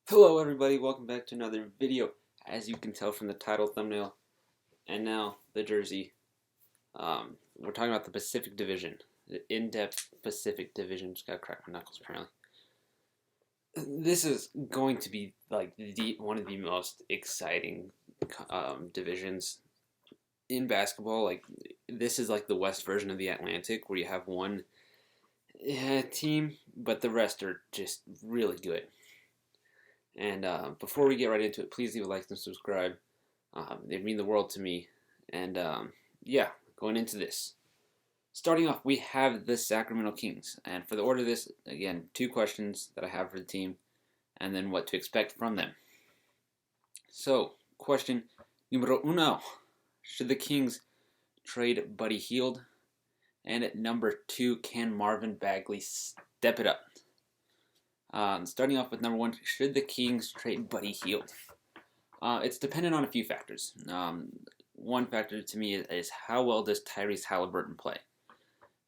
Hello everybody, welcome back to another video. As you can tell from the title, thumbnail, and now the jersey, we're talking about the Pacific Division, the in-depth Pacific Division. Just gotta crack my knuckles apparently. This is going to be like one of the most exciting divisions in basketball. Like, this is like the West version of the Atlantic, where you have one team, but the rest are just really good. And before we get right into it, please leave a like and subscribe. They mean the world to me. And yeah, going into this. Starting off, we have the Sacramento Kings. And for the order of this, again, 2 questions that I have for the team, and then what to expect from them. So, question numero uno. Should the Kings trade Buddy Hield? And at number 2, can Marvin Bagley step it up? Starting off with number 1, should the Kings trade Buddy Hield? It's dependent on a few factors. One factor to me is how well does Tyrese Halliburton play?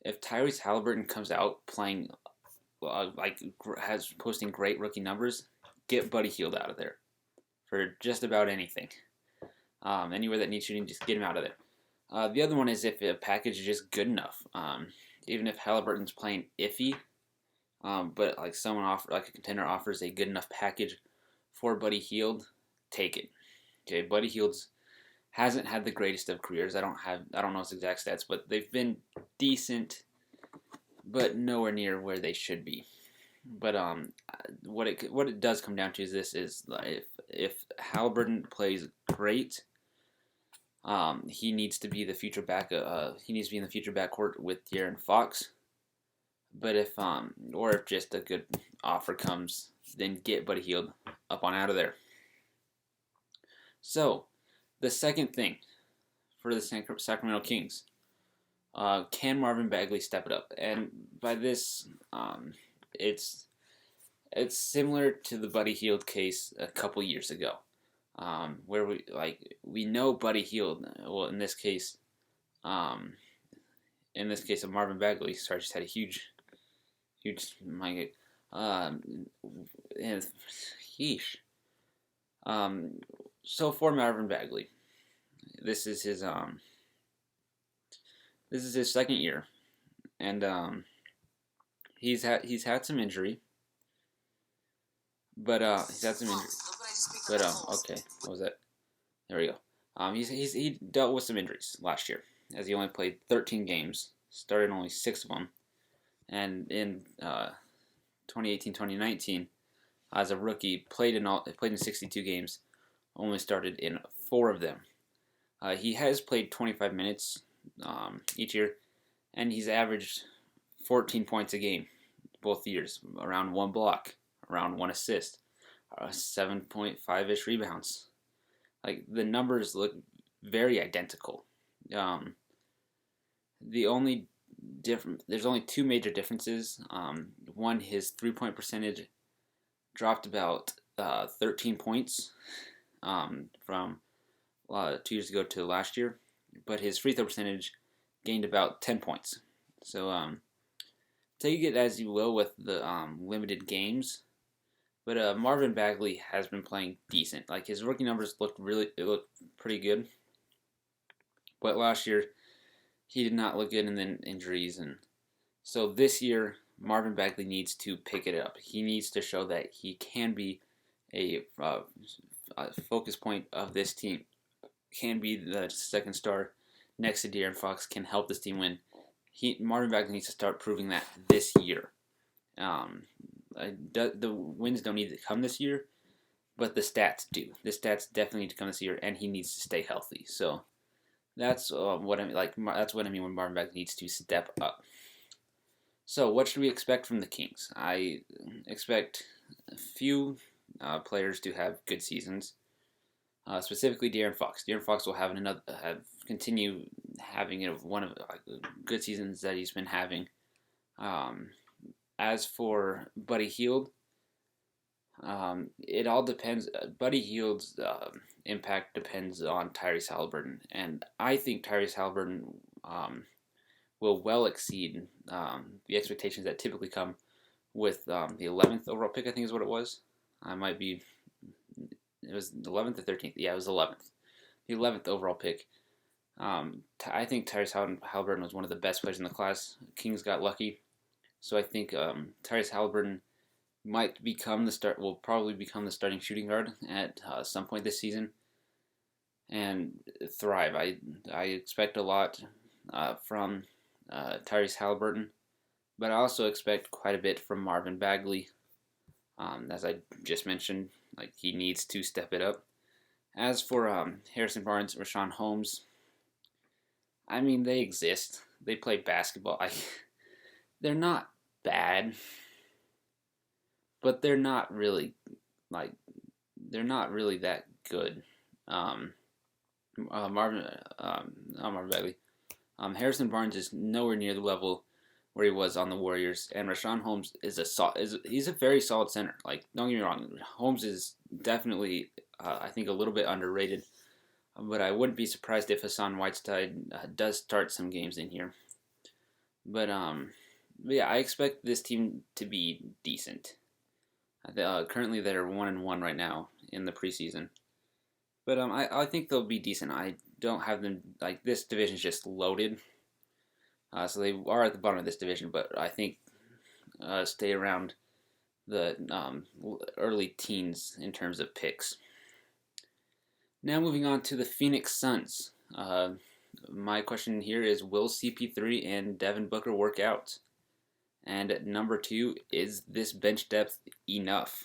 If Tyrese Halliburton comes out playing posting great rookie numbers, get Buddy Hield out of there for just about anything. Anywhere that needs shooting, just get him out of there. The other one is if a package is just good enough. Even if Halliburton's playing iffy, but like a contender offers a good enough package for Buddy Hield, take it. Okay, Buddy Hield's hasn't had the greatest of careers. I don't know his exact stats, but they've been decent, but nowhere near where they should be. But what it does come down to is this: is if Halliburton plays great, he needs to be the future he needs to be in the future backcourt with De'Aaron Fox. But if just a good offer comes, then get Buddy Hield up on out of there. So, the second thing for the Sacramento Kings, can Marvin Bagley step it up? And by this, it's similar to the Buddy Hield case a couple years ago, where we know Buddy Hield. Well, in this case of Marvin Bagley, just had a huge, and yeesh. So for Marvin Bagley, this is his second year, and he's had some injury, but okay, what was that? There we go. He dealt with some injuries last year, as he only played 13 games, started only 6 of them, and in 2018-2019, as a rookie, played in 62 games, only started in 4 of them. He has played 25 minutes each year, and he's averaged 14 points a game both years, around 1 block, around 1 assist, 7.5-ish rebounds. Like, the numbers look very identical. There's only 2 major differences. One, his 3-point percentage dropped about 13 points from 2 years ago to last year, but his free throw percentage gained about 10 points. So take it as you will with the limited games, but Marvin Bagley has been playing decent. Like, his rookie numbers looked pretty good, but last year he did not look good, and then injuries, and so this year Marvin Bagley needs to pick it up. He needs to show that he can be a focus point of this team, can be the second star next to De'Aaron Fox, can help this team win. Marvin Bagley needs to start proving that this year. The wins don't need to come this year, but the stats do. The stats definitely need to come this year, and he needs to stay healthy. So that's what I mean. That's what I mean when Marvin Bagley needs to step up. So what should we expect from the Kings? I expect a few players to have good seasons. Specifically, De'Aaron Fox. De'Aaron Fox will continue having one of the good seasons that he's been having. As for Buddy Hield, it all depends. Buddy Hield's impact depends on Tyrese Halliburton, and I think Tyrese Halliburton will well exceed the expectations that typically come with the 11th overall pick, I think is what it was. I might be. It was the 11th or 13th. Yeah, it was 11th. The 11th overall pick. I think Tyrese Halliburton was one of the best players in the class. Kings got lucky, so I think Tyrese Halliburton might become the start. Will probably become the starting shooting guard at some point this season, and thrive. I expect a lot from Tyrese Halliburton, but I also expect quite a bit from Marvin Bagley. As I just mentioned, like he needs to step it up. As for Harrison Barnes, Rashawn Holmes, I mean they exist. They play basketball. They're not bad, but they're not really like they're not really that good. Um, not Marvin Bagley. Harrison Barnes is nowhere near the level where he was on the Warriors, and Rashawn Holmes he's a very solid center. Like, don't get me wrong, Holmes is definitely I think a little bit underrated, but I wouldn't be surprised if Hassan Whiteside does start some games in here. But yeah, I expect this team to be decent. Currently, they're 1-1 right now in the preseason. But I think they'll be decent. I don't have them like this division's just loaded. So they are at the bottom of this division, but I think stay around the early teens in terms of picks. Now moving on to the Phoenix Suns. My question here is: will CP3 and Devin Booker work out? And at number 2, is this bench depth enough?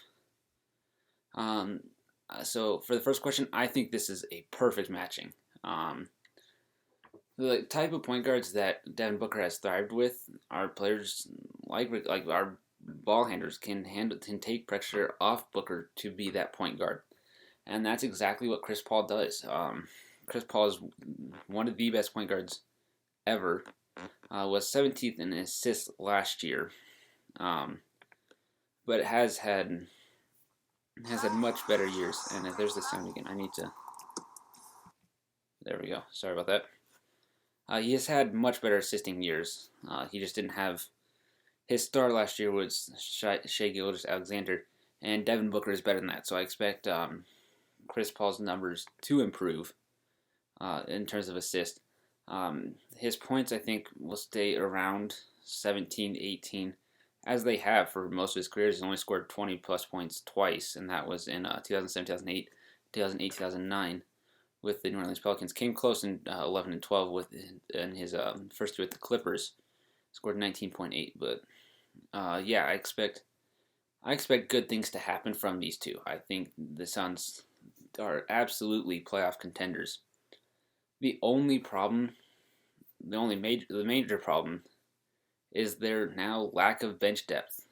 So for the first question, I think this is a perfect matching. The type of point guards that Devin Booker has thrived with are players like our ball handlers can take pressure off Booker to be that point guard, and that's exactly what Chris Paul does. Chris Paul is one of the best point guards ever. Was 17th in assists last year, but has had much better years. And if there's the sound again, I need to. There we go. Sorry about that. He has had much better assisting years. He just didn't have his star last year was Shai Gilgeous-Alexander, and Devin Booker is better than that. So I expect Chris Paul's numbers to improve in terms of assist. His points, I think, will stay around 17, 18, as they have for most of his career. He's only scored 20-plus points twice, and that was in 2007, 2008, 2009 with the New Orleans Pelicans. Came close in 11 and 12 in his first year with the Clippers. Scored 19.8, but yeah, I expect good things to happen from these two. I think the Suns are absolutely playoff contenders. The major problem is their now lack of bench depth.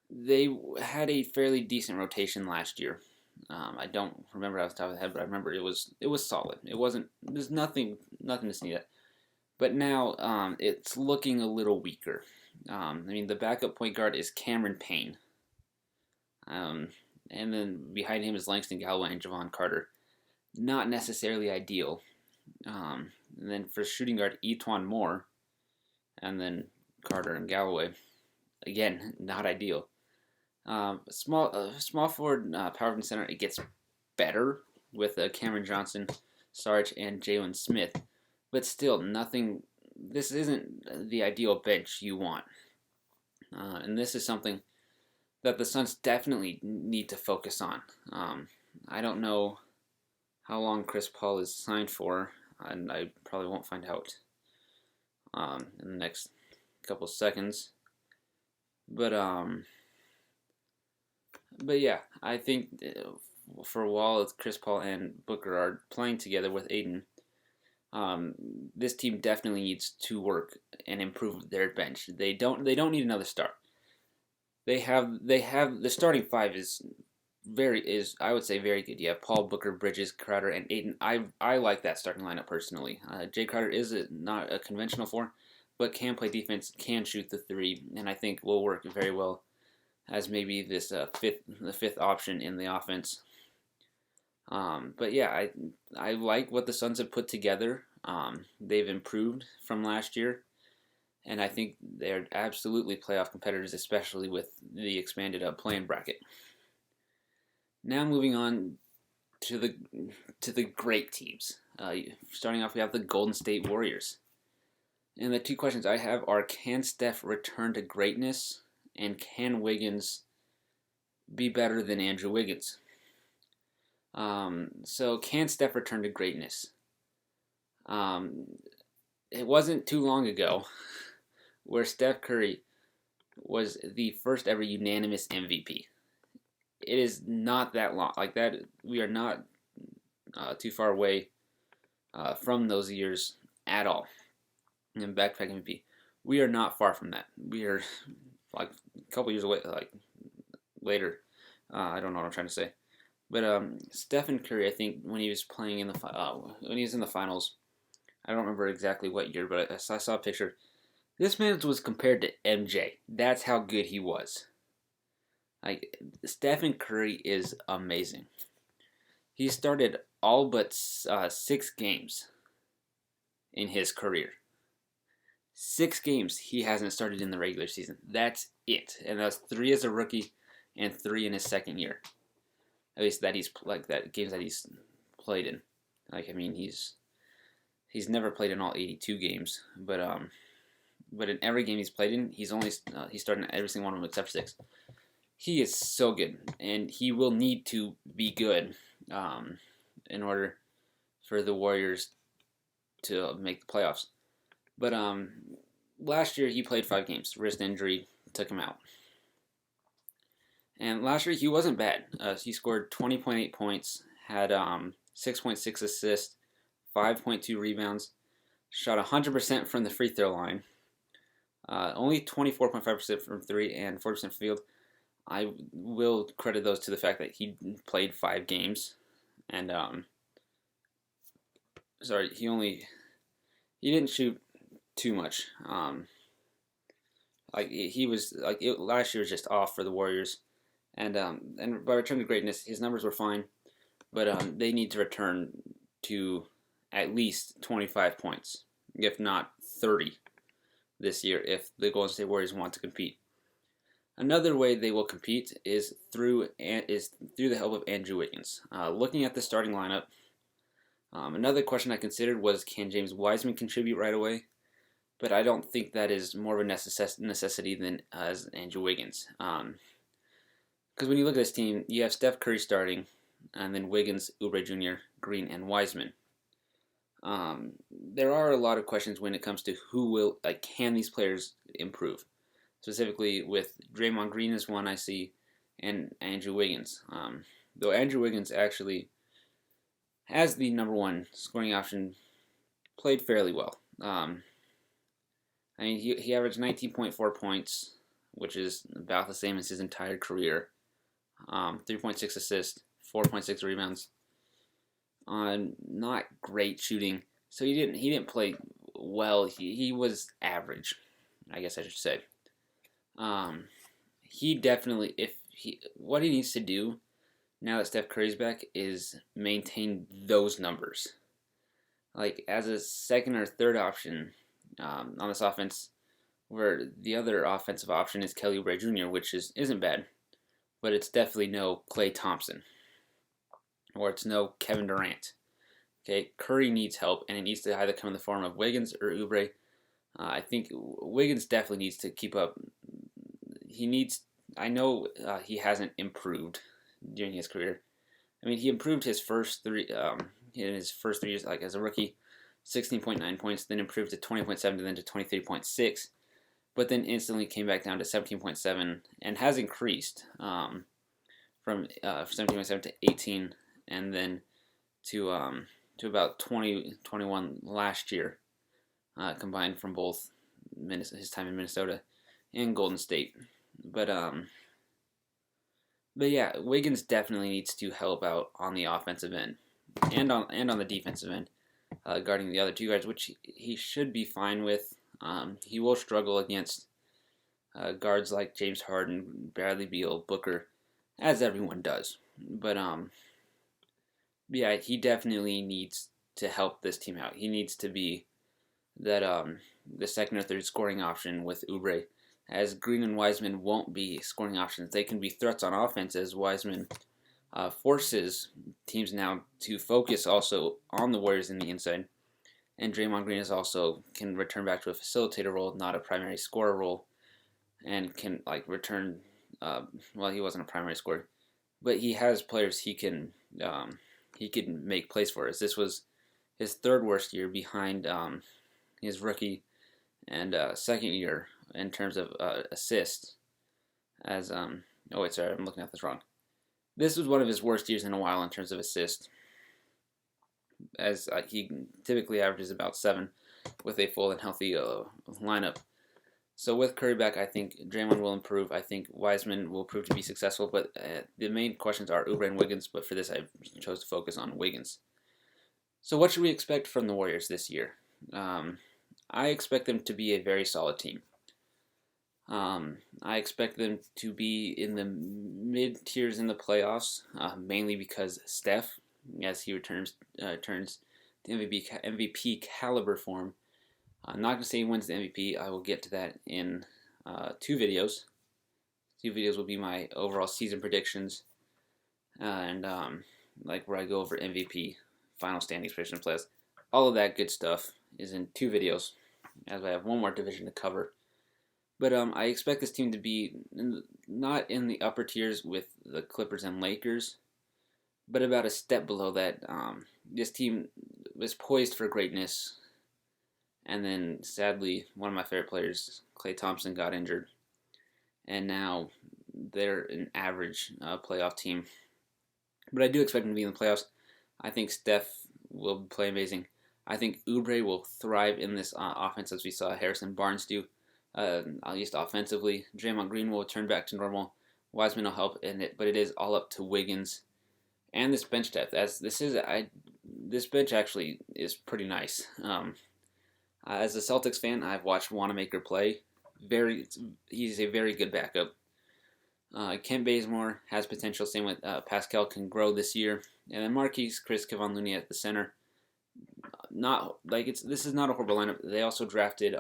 They had a fairly decent rotation last year. I don't remember off the top of the head, but I remember it was solid. There's nothing to sneeze at. But now it's looking a little weaker. I mean, the backup point guard is Cameron Payne. And then behind him is Langston Galloway and Javon Carter. Not necessarily ideal. And then for shooting guard, Etwan Moore. And then Carter and Galloway. Again, not ideal. Small forward, power forward center, it gets better with Cameron Johnson, Sarge, and Jalen Smith. But still, nothing. This isn't the ideal bench you want. And this is something that the Suns definitely need to focus on. I don't know how long Chris Paul is signed for, and I probably won't find out in the next couple seconds. But yeah, I think for a while Chris Paul and Booker are playing together with Aiden, this team definitely needs to work and improve their bench. They don't need another star. They have the starting five is I would say very good. You have Paul, Booker, Bridges, Crowder, and Aiden. I like that starting lineup personally. Jay Crowder is not a conventional four, but can play defense, can shoot the three, and I think will work very well as maybe this fifth option in the offense. But yeah, I like what the Suns have put together. They've improved from last year. and I think they're absolutely playoff competitors, especially with the expanded play-in bracket. Now moving on to the great teams. Starting off, we have the Golden State Warriors. And the two questions I have are: can Steph return to greatness, and can Wiggins be better than Andrew Wiggins? So can Steph return to greatness? It wasn't too long ago where Steph Curry was the first ever unanimous MVP. It is not that long. Like that, we are not too far away from those years at all. And backpack MVP, we are not far from that. We are like a couple years away, like later. I don't know what I'm trying to say, but Stephen Curry, I think when he was playing in the when he was in the finals, I don't remember exactly what year, but I saw a picture. This man was compared to MJ. That's how good he was. Like Stephen Curry is amazing. He started all but 6 games in his career. 6 games he hasn't started in the regular season. That's it, and that's 3 as a rookie and 3 in his second year. At least that he's like that games that he's played in. Like I mean, he's never played in all 82 games, but in every game he's played in, he's starting every single one of them except for 6. He is so good, and he will need to be good in order for the Warriors to make the playoffs. But last year he played 5 games. Wrist injury took him out. And last year he wasn't bad. He scored 20.8 points, had 6.6 assists, 5.2 rebounds, shot 100% from the free throw line, only 24.5% from 3 and 40% from field. I will credit those to the fact that he played 5 games, and he didn't shoot too much. Last year was just off for the Warriors, and by return to greatness, his numbers were fine, but they need to return to at least 25 points, if not 30, this year if the Golden State Warriors want to compete. Another way they will compete is through the help of Andrew Wiggins. Looking at the starting lineup, another question I considered was, can James Wiseman contribute right away? But I don't think that is more of a necessity than as Andrew Wiggins. Because when you look at this team, you have Steph Curry starting, and then Wiggins, Oubre Jr., Green, and Wiseman. There are a lot of questions when it comes to can these players improve? Specifically with Draymond Green is one I see, and Andrew Wiggins. Though Andrew Wiggins actually has the number 1 scoring option, played fairly well. He averaged 19.4 points, which is about the same as his entire career. 3.6 assists, 4.6 rebounds. Not great shooting, so he didn't play well. He was average, I guess I should say. He definitely, what he needs to do now that Steph Curry's back is maintain those numbers. Like as a second or third option on this offense, where the other offensive option is Kelly Oubre Jr., which isn't bad, but it's definitely no Klay Thompson, or it's no Kevin Durant. Okay, Curry needs help, and it needs to either come in the form of Wiggins or Oubre. I think Wiggins definitely needs to keep up. I know he hasn't improved during his career. I mean, he improved his first 3 in his first 3 years, like as a rookie, 16.9 points, then improved to 20.7, then to 23.6, but then instantly came back down to 17.7 and has increased from 17.7 to 18, and then to about 21 last year, combined from both his time in Minnesota and Golden State. But yeah, Wiggins definitely needs to help out on the offensive end and on the defensive end, guarding the other 2 guards, which he should be fine with. He will struggle against guards like James Harden, Bradley Beal, Booker, as everyone does. But yeah, he definitely needs to help this team out. He needs to be that the second or third scoring option with Oubre, as Green and Wiseman won't be scoring options. They can be threats on offense, as Wiseman forces teams now to focus also on the Warriors in the inside. And Draymond Green is also can return back to a facilitator role, not a primary scorer role, and can return. Well, he wasn't a primary scorer, but he has players he can make plays for us. This was his third worst year behind his rookie and second year in terms of assists. As oh wait, sorry, I'm looking at this wrong. This was one of his worst years in a while in terms of assists, as he typically averages about 7 with a full and healthy lineup. So with Curry back, I think Draymond will improve. I think Wiseman will prove to be successful, but the main questions are Oubre and Wiggins, but for this I chose to focus on Wiggins. So what should we expect from the Warriors this year? I expect them to be a very solid team. I expect them to be in the mid-tiers in the playoffs, mainly because Steph, as he turns the MVP caliber form. I'm not going to say he wins the MVP. I will get to that in 2 videos. 2 videos will be my overall season predictions, and where I go over MVP, final standings, prediction playoffs. All of that good stuff is in 2 videos, as I have one more division to cover. But I expect this team to be not in the upper tiers with the Clippers and Lakers, but about a step below that. This team was poised for greatness, and then sadly, one of my favorite players, Klay Thompson, got injured, and now they're an average playoff team. But I do expect them to be in the playoffs. I think Steph will play amazing. I think Oubre will thrive in this offense, as we saw Harrison Barnes do, at least offensively. Draymond Green will turn back to normal. Wiseman will help in it, but it is all up to Wiggins and this bench depth. This bench actually is pretty nice. As a Celtics fan, I've watched Wanamaker play. He's a very good backup. Kent Bazemore has potential. Same with Pascal, can grow this year, and then Marquise, Chris, Kevon Looney at the center. This is not a horrible lineup. They also drafted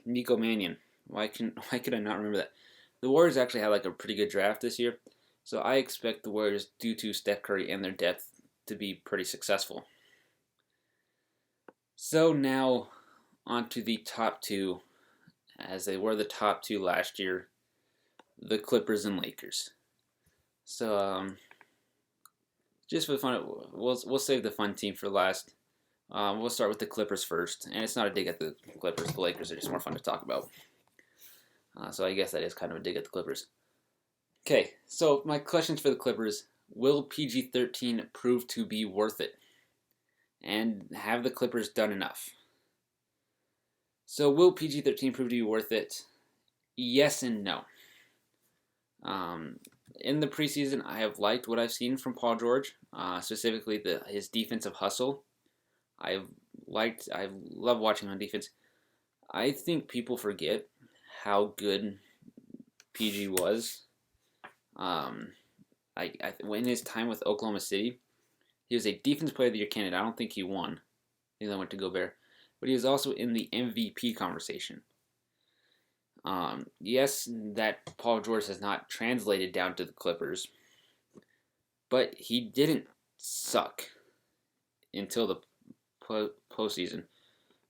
Nico Mannion. Why could I not remember that? The Warriors actually had a pretty good draft this year, so I expect the Warriors, due to Steph Curry and their depth, to be pretty successful. So now, on to the top 2, as they were the top 2 last year, the Clippers and Lakers. So just for the fun, we'll save the fun team for last. We'll start with the Clippers first, and it's not a dig at the Clippers. The Lakers are just more fun to talk about. So I guess that is kind of a dig at the Clippers. Okay, so my questions for the Clippers: will PG-13 prove to be worth it? And have the Clippers done enough? So will PG-13 prove to be worth it? Yes and no. In the preseason, I have liked what I've seen from Paul George, specifically his defensive hustle. I love watching him on defense. I think people forget how good PG was. In his time with Oklahoma City, he was a Defensive Player of the Year candidate. I don't think he won. I think that went to Gobert. But he was also in the MVP conversation. Yes, that Paul George has not translated down to the Clippers, but he didn't suck until the postseason,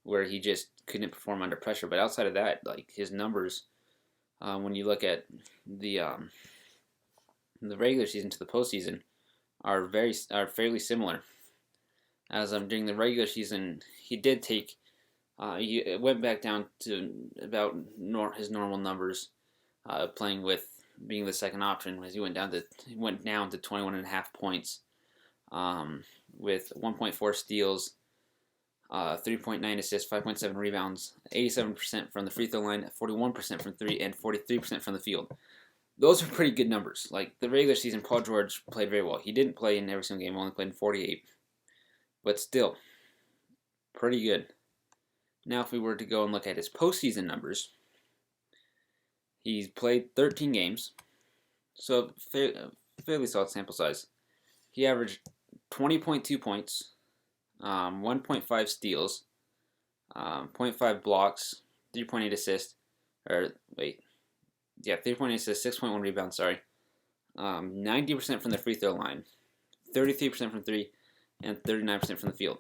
where he just couldn't perform under pressure. But outside of that, his numbers, when you look at the regular season to the postseason, are fairly similar. As during the regular season, he did take. He went back down to about his normal numbers, playing with being the second option, as he went down to 21.5 points, with 1.4 steals, 3.9 assists, 5.7 rebounds, 87% from the free throw line, 41% from 3, and 43% from the field. Those are pretty good numbers. The regular season, Paul George played very well. He didn't play in every single game, only played in 48, but still, pretty good. Now, if we were to go and look at his postseason numbers, he's played 13 games, so fairly solid sample size. He averaged 20.2 points, 1.5 steals, zero point 0.5 blocks, 3.8 assists, 3.8 assists, 6.1 rebounds, 90% from the free throw line, 33% from three, and 39% from the field.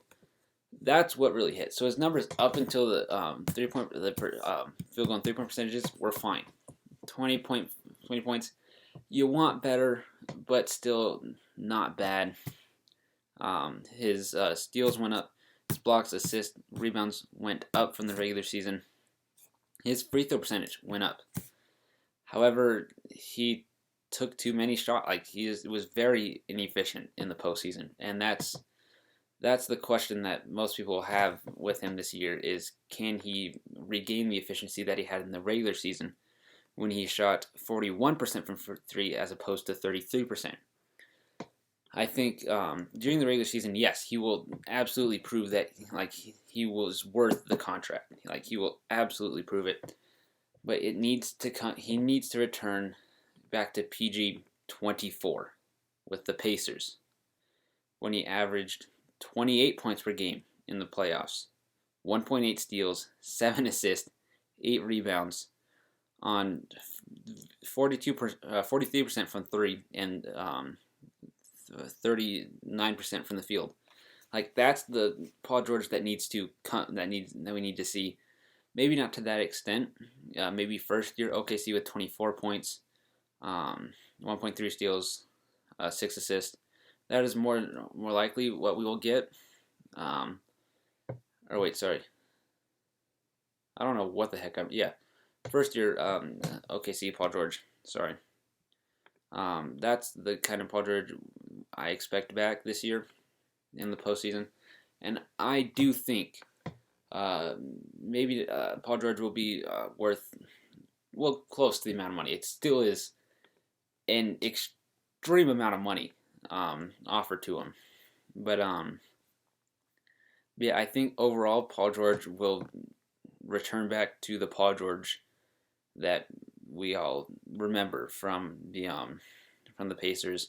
That's what really hit. So his numbers up until the field goal and 3-point percentages were fine. 20 points. You want better, but still not bad. His steals went up. His blocks, assists, rebounds went up from the regular season. His free throw percentage went up. However, he took too many shots. He was very inefficient in the postseason, and that's the question that most people have with him this year is, can he regain the efficiency that he had in the regular season when he shot 41% from three as opposed to 33%? I think during the regular season, yes, he will absolutely prove that he was worth the contract. He will absolutely prove it. But he needs to return back to PG 24 with the Pacers when he averaged 28 points per game in the playoffs, 1.8 steals, 7 assists, 8 rebounds on 43% from three and 39% from the field. That's the Paul George that we need to see. Maybe not to that extent. Maybe first year OKC with 24 points, 1.3 steals, 6 assists. That is more likely what we will get. I don't know what the heck first year OKC Paul George. That's the kind of Paul George I expect back this year in the postseason, and I do think maybe Paul George will be worth close to the amount of money. It still is an extreme amount of money offered to him, but I think overall Paul George will return back to the Paul George that we all remember from the Pacers.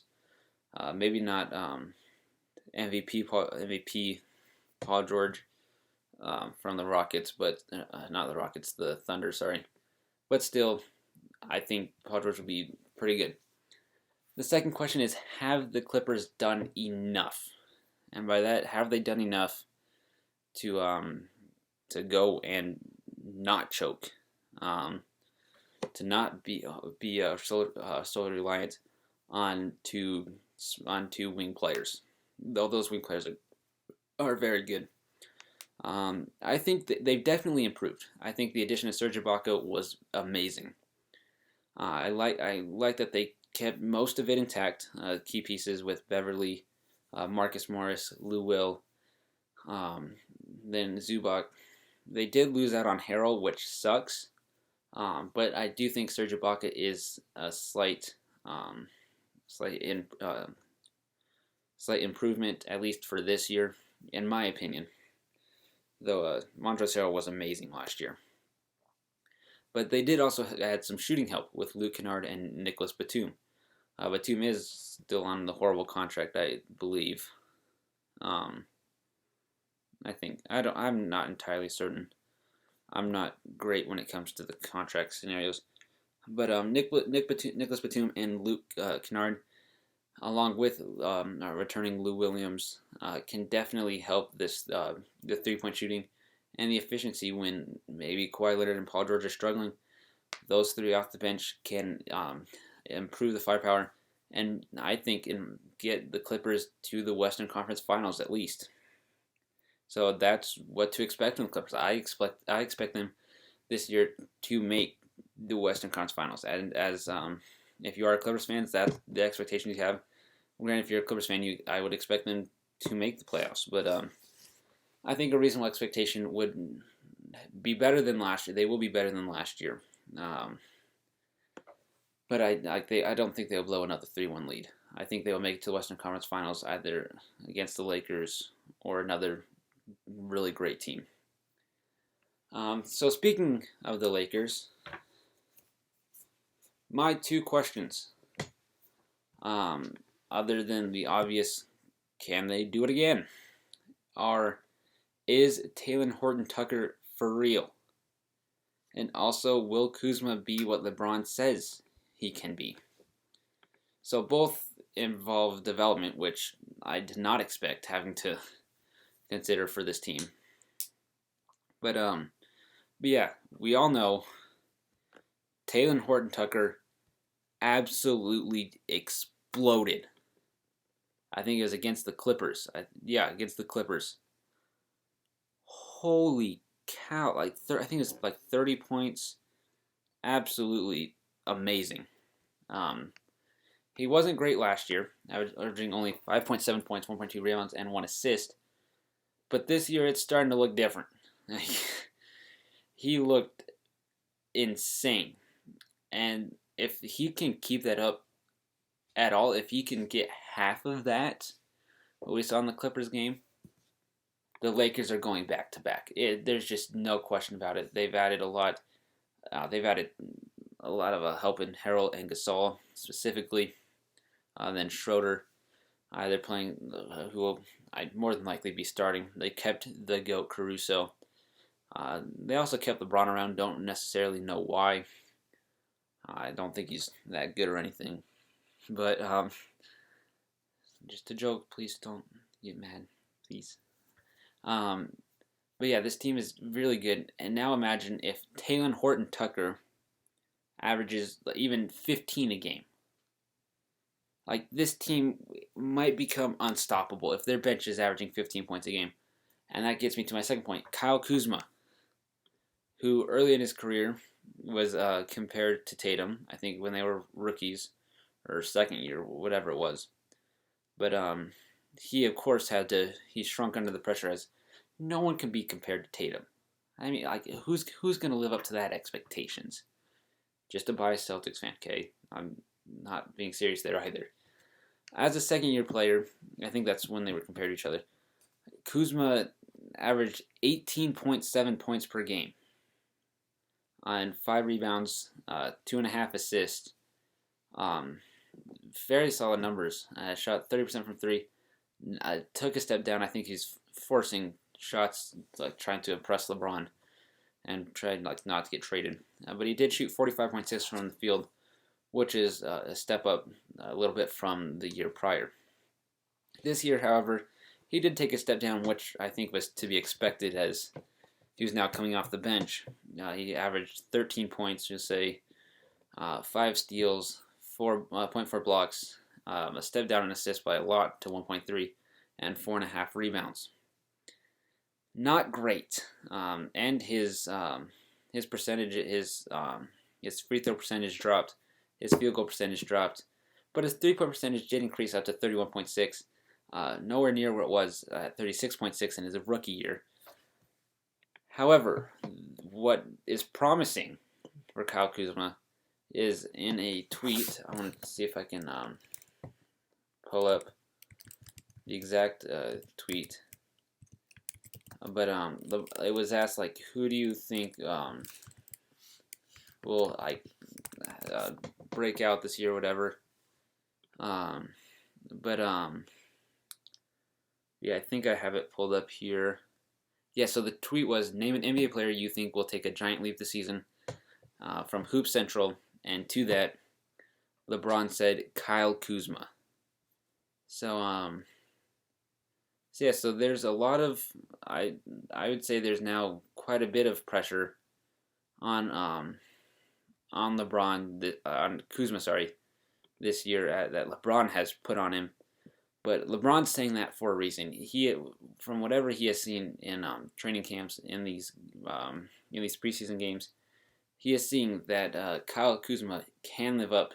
Maybe not MVP Paul George from the Rockets, but not the Rockets, the Thunder. But still, I think Paul George will be pretty good. The second question is, have the Clippers done enough? And by that, have they done enough to go and not choke, to not be solely reliant on two wing players, though those wing players are very good. I think they've definitely improved. I think the addition of Serge Ibaka was amazing. I like that they kept most of it intact. Key pieces with Beverly, Marcus Morris, Lou Will, then Zubac. They did lose out on Harrell, which sucks. But I do think Serge Ibaka is a slight improvement, at least for this year, in my opinion. Though Montrezl Harrell was amazing last year. But they did also add some shooting help with Luke Kennard and Nicholas Batum. Batum is still on the horrible contract, I believe. I think I'm not entirely certain. I'm not great when it comes to the contract scenarios. But Nicholas Batum and Luke Kennard, along with returning Lou Williams, can definitely help the 3-point shooting and the efficiency when maybe Kawhi Leonard and Paul George are struggling. Those three off the bench can improve the firepower, and I think get the Clippers to the Western Conference Finals at least. So that's what to expect from the Clippers. I expect them this year to make the Western Conference Finals. And as if you are a Clippers fan, that's the expectation you have. Granted, if you're a Clippers fan, I would expect them to make the playoffs. But I think a reasonable expectation would be better than last year. They will be better than last year. But I don't think they'll blow another 3-1 lead. I think they will make it to the Western Conference Finals either against the Lakers or another really great team. So speaking of the Lakers, my two questions, other than the obvious can they do it again? Is Talen Horton-Tucker for real? And also, will Kuzma be what LeBron says he can be? So both involve development, which I did not expect having to consider for this team. But yeah, we all know Talen Horton-Tucker absolutely exploded. I think it was against the Clippers. Against the Clippers. Holy cow! I think it's like 30 points. Absolutely amazing. He wasn't great last year, averaging only 5.7 points, 1.2 rebounds, and 1 assist. But this year, it's starting to look different. He looked insane. And if he can keep that up at all, if he can get half of that, what we saw in the Clippers game, the Lakers are going back to back. There's just no question about it. They've added a lot. They've added a lot of help in Harrell and Gasol specifically. Then Schroeder, they're playing, who will more than likely be starting. They kept the GOAT Caruso. They also kept LeBron around. Don't necessarily know why. I don't think he's that good or anything. But just a joke. Please don't get mad. Please. But yeah, this team is really good. And now imagine if Talen Horton-Tucker averages even 15 a game. Like, this team might become unstoppable if their bench is averaging 15 points a game. And that gets me to my second point. Kyle Kuzma, who early in his career was compared to Tatum, I think when they were rookies, or second year, whatever it was. But he, of course, he shrunk under the pressure, as no one can be compared to Tatum. I mean, like, who's going to live up to that expectations? Just a biased Celtics fan, okay? I'm not being serious there either. As a second-year player, I think that's when they were compared to each other. Kuzma averaged 18.7 points per game on 5 rebounds, 2.5 assists. Very solid numbers. Shot 30% from 3. Took a step down. I think he's forcing shots, like trying to impress LeBron and tried not to get traded. But he did shoot 45.6 from the field, which is a step up a little bit from the year prior. This year, however, he did take a step down, which I think was to be expected as he was now coming off the bench. He averaged 13 points, just say 5 steals, 4.4 blocks, a step down in assists by a lot to 1.3, and 4.5 rebounds. Not great, and his percentage, his free throw percentage dropped, his field goal percentage dropped, but his 3-point percentage did increase up to 31.6, nowhere near where it was at 36.6 in his rookie year. However, what is promising for Kyle Kuzma is in a tweet. I want to see if I can pull up the exact tweet. But it was asked, like, who do you think will break out this year or whatever. Yeah, I think I have it pulled up here. Yeah, so the tweet was, name an NBA player you think will take a giant leap this season, from Hoop Central, and to that, LeBron said Kyle Kuzma. So there's a lot of, I would say there's now quite a bit of pressure on LeBron, on Kuzma, this year that LeBron has put on him. But LeBron's saying that for a reason. From whatever he has seen in training camps, in these preseason games, he is seeing that Kyle Kuzma can live up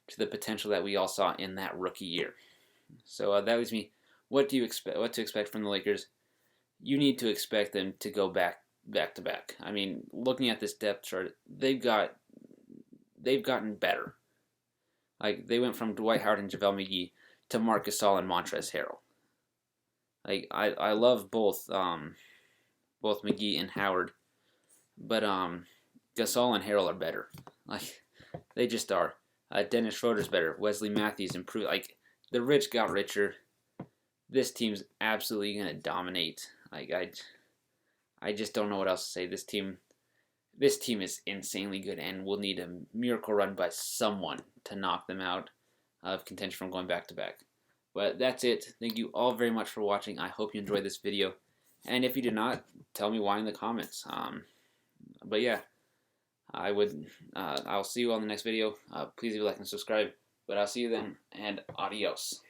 to the potential that we all saw in that rookie year. So that leaves me. What to expect from the Lakers? You need to expect them to go back to back. I mean, looking at this depth chart, they've gotten better. Like, they went from Dwight Howard and JaVale McGee to Marc Gasol and Montrezl Harrell. Like, I love both McGee and Howard, but Gasol and Harrell are better. Like, they just are. Dennis Schroeder's better. Wesley Matthews improved. Like, the rich got richer. this team's absolutely going to dominate. Like I just don't know what else to say. This team is insanely good and will need a miracle run by someone to knock them out of contention from going back to back. But that's it. Thank you all very much for watching. I hope you enjoyed this video. And if you did not, tell me why in the comments. But yeah, I'll see you on the next video. Please leave a like and subscribe. But I'll see you then, and adios.